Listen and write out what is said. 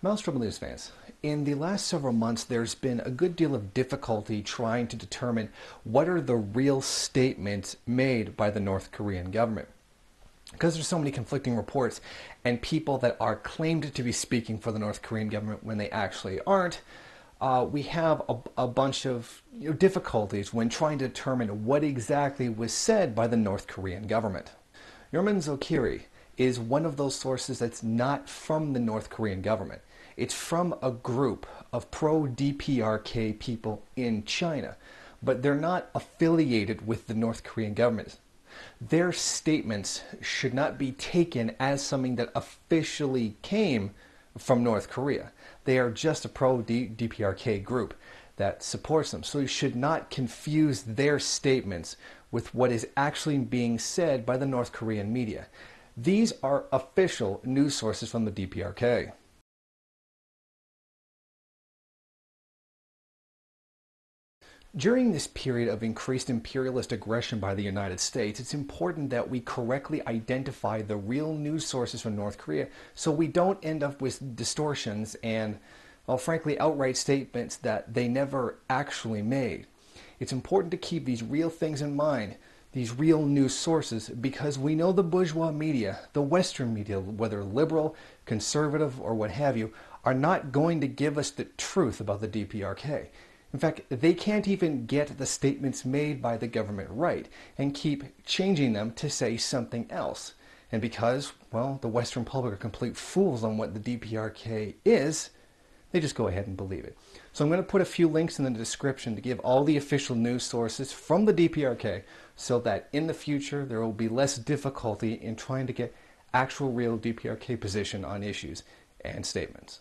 Mouse Trouble News fans, in the last several months there's been a good deal of difficulty trying to determine what are the real statements made by the North Korean government. Because there's so many conflicting reports and people that are claimed to be speaking for the North Korean government when they actually aren't, we have a bunch of difficulties when trying to determine what exactly was said by the North Korean government. Yorman Zokiri is one of those sources that's not from the North Korean government. It's from a group of pro-DPRK people in China, but they're not affiliated with the North Korean government. Their statements should not be taken as something that officially came from North Korea. They are just a pro-DPRK group that supports them. So you should not confuse their statements with what is actually being said by the North Korean media. These are official news sources from the DPRK. During this period of increased imperialist aggression by the United States, it's important that we correctly identify the real news sources from North Korea so we don't end up with distortions and, well, frankly, outright statements that they never actually made. It's important to keep these real things in mind, these real news sources, because we know the bourgeois media, the Western media, whether liberal, conservative, or what have you, are not going to give us the truth about the DPRK. In fact, they can't even get the statements made by the government right and keep changing them to say something else. And because, well, the Western public are complete fools on what the DPRK is, they just go ahead and believe it. So I'm going to put a few links in the description to give all the official news sources from the DPRK so that in the future there will be less difficulty in trying to get actual real DPRK position on issues and statements.